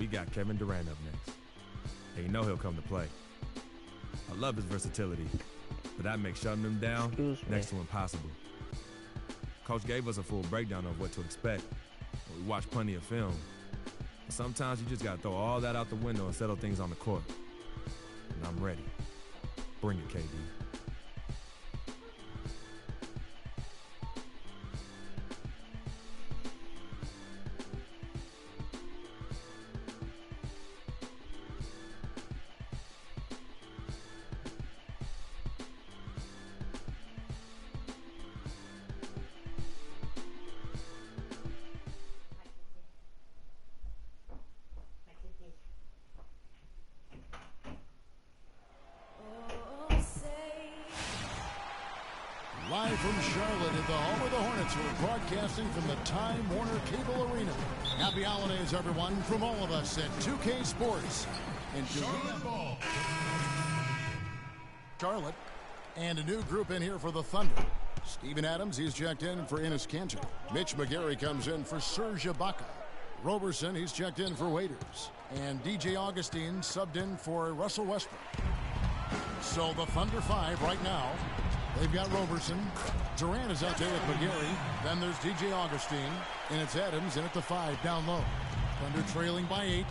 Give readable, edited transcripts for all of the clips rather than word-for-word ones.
We got Kevin Durant up next. And you know he'll come to play. I love his versatility, but that makes shutting him down next to impossible. Coach gave us a full breakdown of what to expect. We watched plenty of film. But sometimes you just got to throw all that out the window and settle things on the court. And I'm ready. Bring it, KD. Live from Charlotte at the home of the Hornets, we're broadcasting from the Time Warner Cable Arena. Happy holidays, everyone, from all of us at 2K Sports. And Charlotte, and a new group in here for the Thunder. Steven Adams, he's checked in for Enes Kanter. Mitch McGary comes in for Serge Ibaka. Roberson, he's checked in for Waiters. And DJ Augustine subbed in for Russell Westbrook. So the Thunder 5 right now. They've got Roberson. Durant is out there with McGary. Then there's DJ Augustine. And it's Adams in at the 5 down low. Thunder trailing by 8.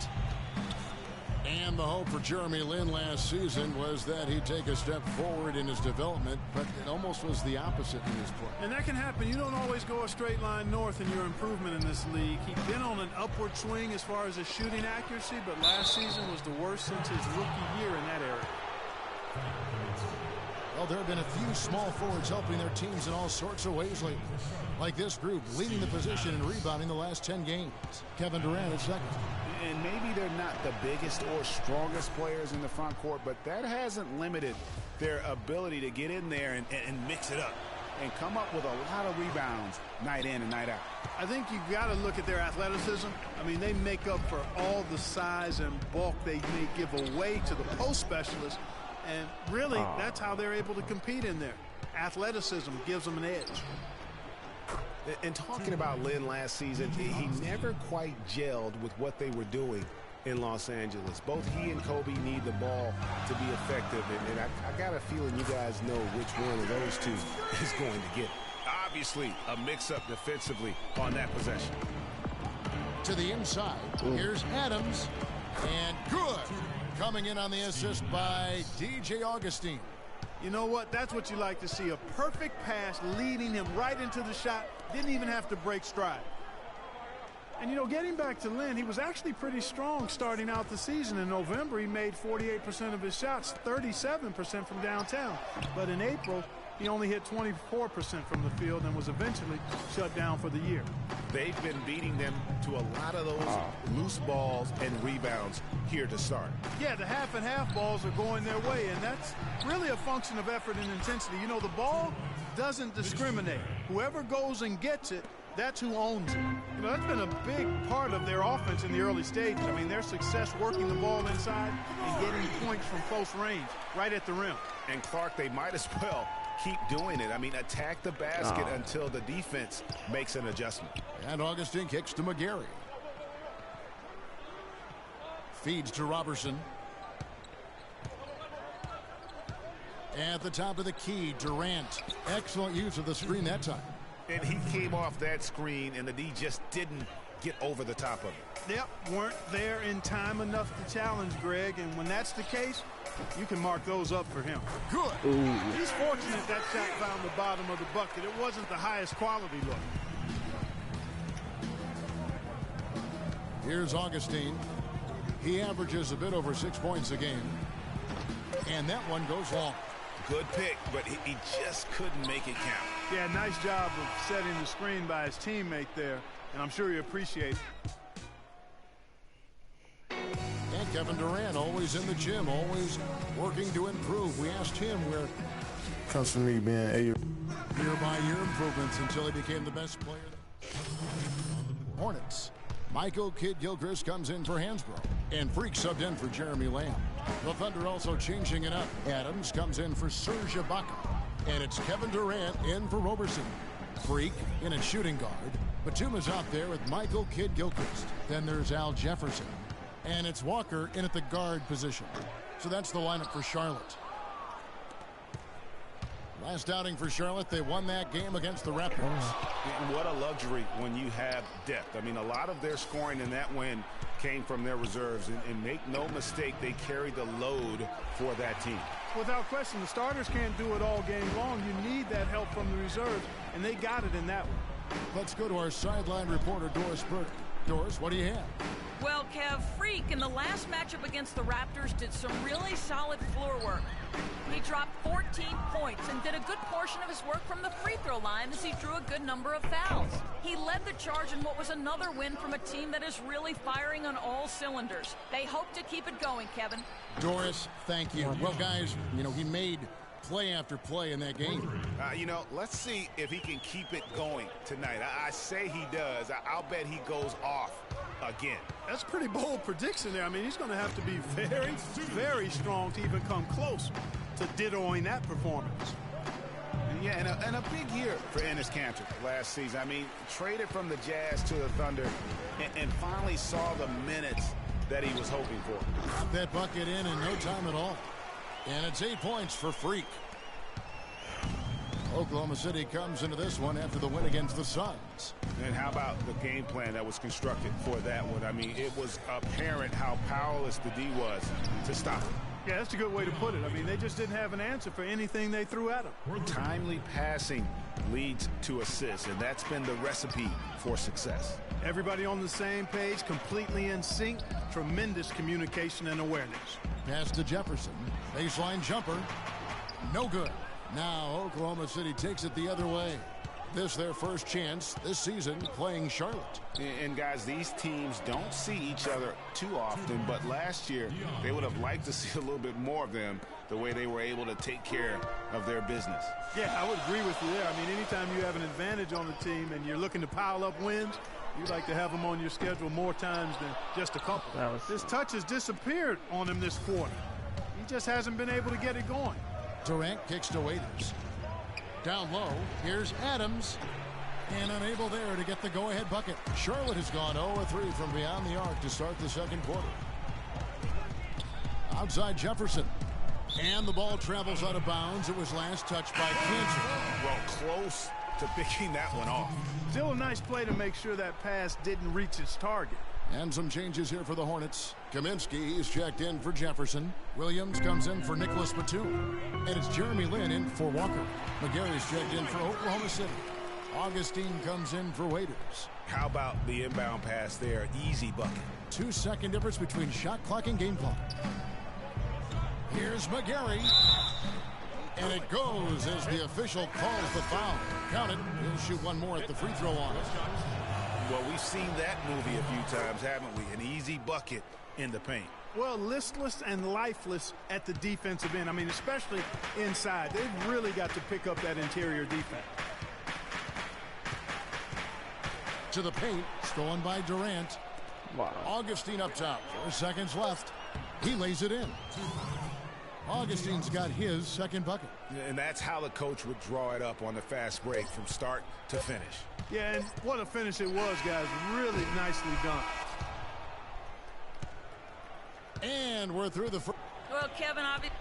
And the hope for Jeremy Lin last season was that he'd take a step forward in his development, but it almost was the opposite in his play. And that can happen. You don't always go a straight line north in your improvement in this league. He's been on an upward swing as far as his shooting accuracy, but last season was the worst since his rookie year in that area. Well, there have been a few small forwards helping their teams in all sorts of ways lately. Like this group, leading the position and rebounding the last 10 games. Kevin Durant is second. And maybe they're not the biggest or strongest players in the front court, but that hasn't limited their ability to get in there and mix it up and come up with a lot of rebounds night in and night out. I think you've got to look at their athleticism. I mean, they make up for all the size and bulk they may give away to the post specialists. And really, that's how they're able to compete in there. Athleticism gives them an edge. And talking about Lin last season, he never quite gelled with what they were doing in Los Angeles. Both he and Kobe need the ball to be effective. And I got a feeling you guys know which one of those two is going to get it. Obviously, a mix-up defensively on that possession. To the inside, here's Adams. And good. Coming in on the assist by DJ Augustine. You know what? That's what you like to see. A perfect pass leading him right into the shot. Didn't even have to break stride. And, you know, getting back to Lin, he was actually pretty strong starting out the season. In November, he made 48% of his shots, 37% from downtown. But in April, he only hit 24% from the field and was eventually shut down for the year. They've been beating them to a lot of those loose balls and rebounds here to start. Yeah, the half and half balls are going their way, and that's really a function of effort and intensity. You know, the ball doesn't discriminate. Whoever goes and gets it, that's who owns it. You know, that's been a big part of their offense in the early stages. I mean, their success working the ball inside and getting points from close range, right at the rim. And Clark, they might as well keep doing it. I mean, attack the basket until the defense makes an adjustment. And Augustine kicks to McGary. Feeds to Roberson. At the top of the key, Durant. Excellent use of the screen that time. And he came off that screen, and the D just didn't get over the top of it. Yep, weren't there in time enough to challenge Greg, and when that's the case, you can mark those up for him. Good. Ooh. He's fortunate that shot found the bottom of the bucket. It wasn't the highest quality look. Here's Augustine. He averages a bit over 6 points a game. And that one goes long. Good pick, but he just couldn't make it count. Yeah, nice job of setting the screen by his teammate there, and I'm sure he appreciates it. And Kevin Durant, always in the gym, always working to improve. We asked him where comes from me being year by year improvements until he became the best player on the Hornets. Michael Kidd-Gilchrist comes in for Hansbrough, and Freak subbed in for Jeremy Lamb. The Thunder also changing it up. Adams comes in for Serge Ibaka, and it's Kevin Durant in for Roberson. Freak in at shooting guard. Batum is out there with Michael Kidd-Gilchrist. Then there's Al Jefferson. And it's Walker in at the guard position. So that's the lineup for Charlotte. Last outing for Charlotte, they won that game against the Raptors. And what a luxury when you have depth. I mean, a lot of their scoring in that win came from their reserves. And make no mistake, they carried the load for that team. Without question, the starters can't do it all game long. You need that help from the reserves, and they got it in that one. Let's go to our sideline reporter, Doris Burke. Doris, what do you have? Well, Kev, Freak in the last matchup against the Raptors did some really solid floor work. He dropped 14 points and did a good portion of his work from the free throw line as he drew a good number of fouls. He led the charge in what was another win from a team that is really firing on all cylinders. They hope to keep it going, Kevin. Doris, thank you. Well, guys, you know, he made play after play in that game. You know, let's see if he can keep it going tonight. I say he does. I'll bet he goes off again. That's a pretty bold prediction there. I mean, he's going to have to be very, very strong to even come close to dittoing that performance. Yeah, and a big year for Enes Kanter last season. I mean, traded from the Jazz to the Thunder and finally saw the minutes that he was hoping for. Got that bucket in no time at all. And it's 8 points for Freak. Oklahoma City comes into this one after the win against the Suns. And how about the game plan that was constructed for that one? I mean, it was apparent how powerless the D was to stop it. Yeah, that's a good way to put it. I mean, they just didn't have an answer for anything they threw at them. Timely passing leads to assists, and that's been the recipe for success. Everybody on the same page, completely in sync, tremendous communication and awareness. Pass to Jefferson. Baseline jumper. No good. Now Oklahoma City takes it the other way. This their first chance this season playing Charlotte. And guys, these teams don't see each other too often, but last year they would have liked to see a little bit more of them, the way they were able to take care of their business. Yeah, I would agree with you there. I mean, anytime you have an advantage on the team and you're looking to pile up wins, you like to have them on your schedule more times than just a couple. His touch has disappeared on him this quarter. He just hasn't been able to get it going. Durant kicks to Waiters. Down low, here's Adams. And unable there to get the go-ahead bucket. Charlotte has gone 0-3 from beyond the arc to start the second quarter. Outside Jefferson. And the ball travels out of bounds. It was last touched by Kanter. Well, close to picking that one off. Still a nice play to make sure that pass didn't reach its target. And some changes here for the Hornets. Kaminsky is checked in for Jefferson. Williams comes in for Nicholas Batum. And it's Jeremy Lin in for Walker. McGarry's checked in for Oklahoma City. Augustine comes in for Waiters. How about the inbound pass there? Easy bucket. 2-second difference between shot clock and game clock. Here's McGarry. And it goes as the official calls the foul. Count it. He'll shoot one more at the free throw line. Well, we've seen that movie a few times, haven't we? An easy bucket in the paint. Well, listless and lifeless at the defensive end. I mean, especially inside. They've really got to pick up that interior defense. To the paint, stolen by Durant. Wow. Augustine up top. 4 seconds left. He lays it in. Augustine's got his second bucket. And that's how the coach would draw it up on the fast break from start to finish. Yeah, and what a finish it was, guys. Really nicely done. And we're through the first. Well, Kevin, obviously.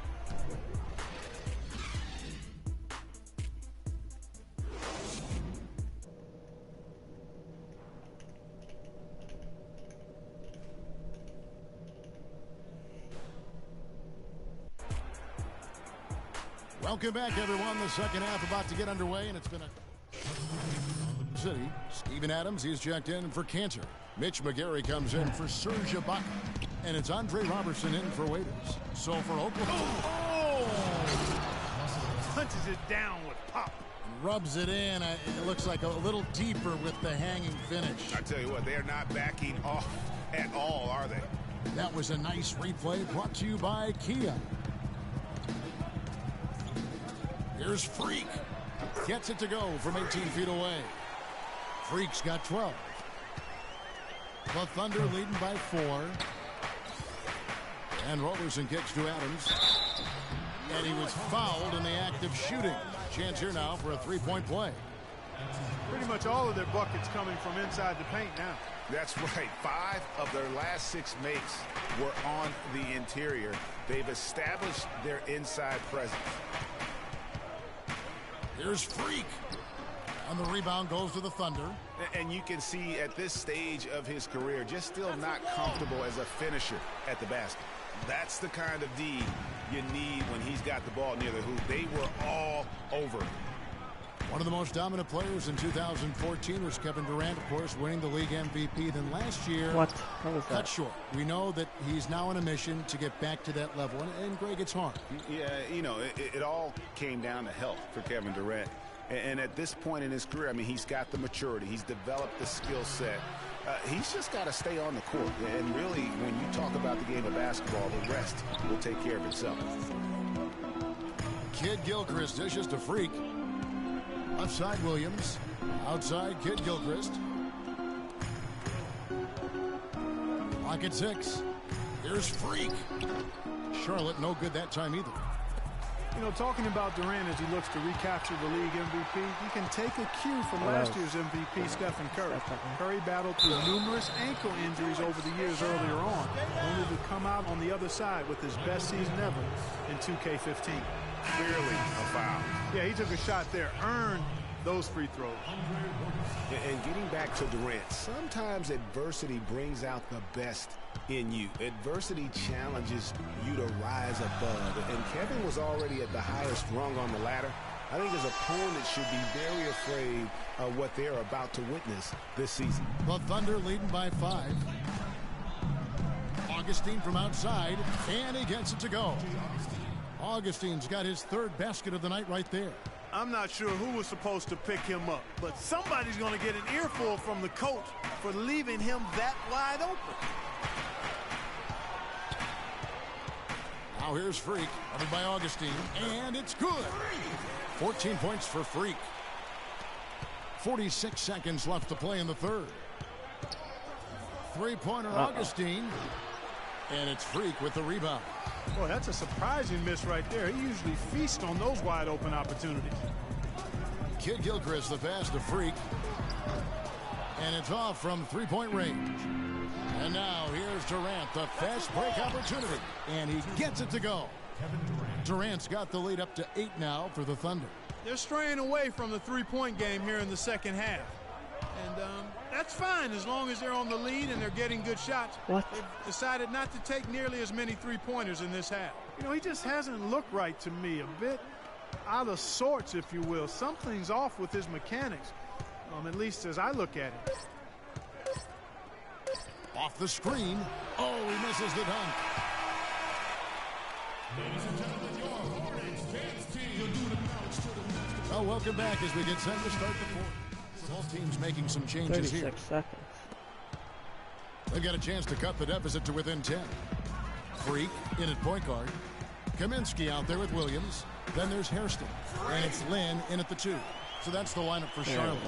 Welcome back, everyone. The second half about to get underway, and it's been a city. Steven Adams, he's checked in for Kanter. Mitch McGarry comes in for Serge Ibaka. And it's Andre Robertson in for Waiters. So for Oklahoma. Oh! Punches it down with pop. Rubs it in. It looks like a little deeper with the hanging finish. I tell you what, they're not backing off at all, are they? That was a nice replay brought to you by Kia. Here's Freak. Gets it to go from 18 feet away. Freak's got 12. The Thunder leading by 4. And Robertson kicks to Adams. And he was fouled in the act of shooting. Chance here now for a three-point play. Pretty much all of their buckets coming from inside the paint now. That's right. 5 of their last 6 makes were on the interior. They've established their inside presence. Here's Freak. And the rebound goes to the Thunder. And you can see at this stage of his career, just still not comfortable as a finisher at the basket. That's the kind of D you need when he's got the ball near the hoop. They were all over him. One of the most dominant players in 2014 was Kevin Durant, of course, winning the league MVP. Then last year, What was cut that? short. We know that he's now on a mission to get back to that level. And Greg, it's hard. Yeah, you know, it all came down to health for Kevin Durant. And at this point in his career, I mean, he's got the maturity. He's developed the skill set. He's just got to stay on the court. And really, when you talk about the game of basketball, the rest will take care of itself. Kid Gilchrist dishes to Freak. Left side, Williams. Outside, Kid Gilchrist. Lock at 6. Here's Freak. Charlotte, no good that time either. You know, talking about Durant as he looks to recapture the league MVP, you can take a cue from last year's MVP, Stephen Curry. Curry battled through numerous ankle injuries over the years earlier on, only to come out on the other side with his best season ever in 2K15. Clearly a foul. Yeah, he took a shot there, earned those free throws. And getting back to Durant, sometimes adversity brings out the best in you. Adversity challenges you to rise above. And Kevin was already at the highest rung on the ladder. I think his opponent should be very afraid of what they're about to witness this season. The Thunder leading by 5. Augustine from outside, and he gets it to go. Augustine's got his 3rd basket of the night right there. I'm not sure who was supposed to pick him up, but somebody's going to get an earful from the coach for leaving him that wide open. Now here's Freak, covered by Augustine, and it's good. 14 points for Freak. 46 seconds left to play in the 3rd. Three-pointer Augustine, and it's Freak with the rebound. Boy, that's a surprising miss right there. He usually feasts on those wide open opportunities. Kid Gilchrist the pass to Freak, and it's off from 3-point range. And now here's Durant, the fast break opportunity, and he gets it to go. Durant's got the lead up to 8 now for the Thunder. They're straying away from the three-point game here in the second half. And that's fine as long as they're on the lead and they're getting good shots. They've decided not to take nearly as many three-pointers in this half. You know, he just hasn't looked right to me. A bit out of sorts, if you will. Something's off with his mechanics, at least as I look at it. Off the screen. Oh, he misses the dunk. Ladies and gentlemen, your Hornets dance team. Well, welcome back as we get set to start the 4th. Both teams making some changes 36 here. seconds. They've got a chance to cut the deficit to within 10. Freak in at point guard. Kaminsky out there with Williams. Then there's Hairston. And it's Lynn in at the 2. So that's the lineup for Charlotte.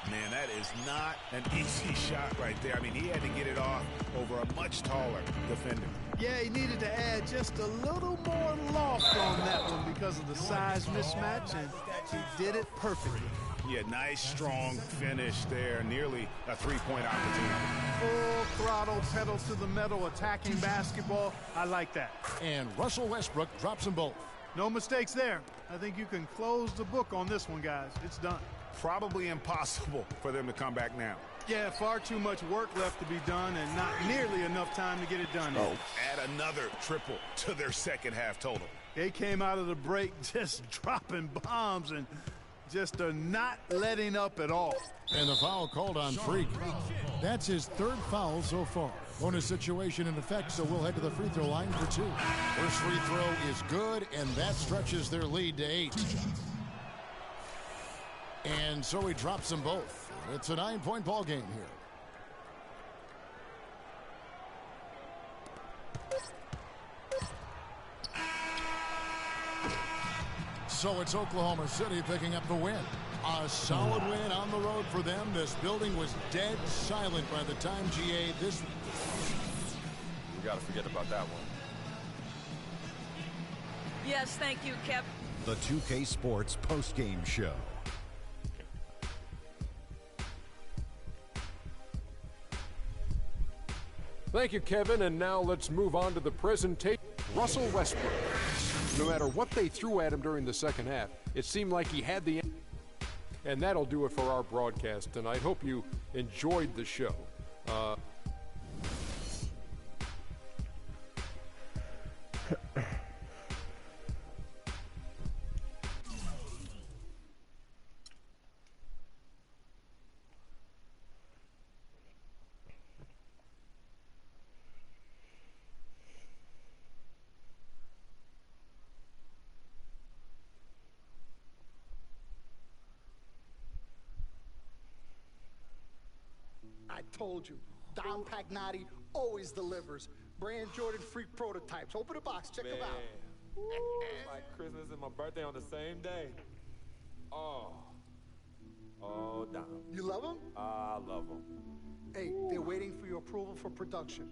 Man, that is not an easy shot right there. I mean, he had to get it off over a much taller defender. Yeah, he needed to add just a little more loft on that one because of the size mismatch, and he did it perfectly. Yeah, nice, strong finish there. Nearly a three-point opportunity. Full throttle, pedal to the metal, attacking basketball. I like that. And Russell Westbrook drops them both. No mistakes there. I think you can close the book on this one, guys. It's done. Probably impossible for them to come back now. Yeah, far too much work left to be done and not nearly enough time to get it done. Add another triple to their second half total. They came out of the break just dropping bombs and just not letting up at all. And the foul called on Freak. That's his 3rd foul so far. Bonus situation in effect, so we'll head to the free throw line for 2. First free throw is good, and that stretches their lead to 8. And so he drops them both. It's a 9-point ball game here. So it's Oklahoma City picking up the win. A solid win on the road for them. This building was dead silent by the time GA this. We got to forget about that one. Yes, thank you, Kev. The 2K Sports postgame show. Thank you, Kevin, and now let's move on to the presentation. Russell Westbrook. No matter what they threw at him during the second half, it seemed like he had the... And that'll do it for our broadcast tonight. Hope you enjoyed the show. I told you, Dom Pagnotti always delivers. Brand Jordan Freak prototypes. Open the box, check them out. It's like Christmas and my birthday on the same day. Oh, Dom. You love them? I love them. Hey, they're waiting for your approval for production.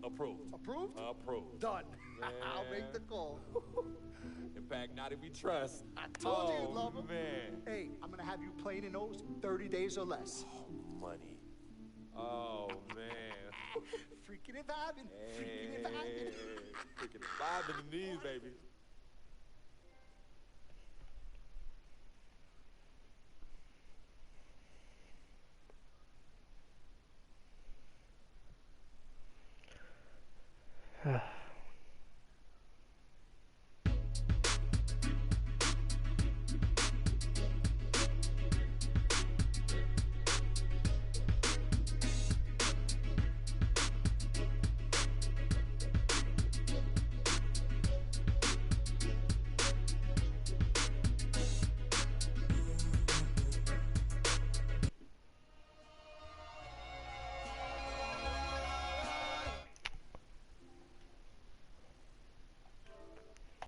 Approved. Approved? Approved. Done. Man. I'll make the call. In Pagnotti we trust. I told you you'd love them. Man. Hey, I'm going to have you playing in those 30 days or less. Money. Oh, man. Freaking and vibing. Freaking and vibing. Freaking vibing in these, baby.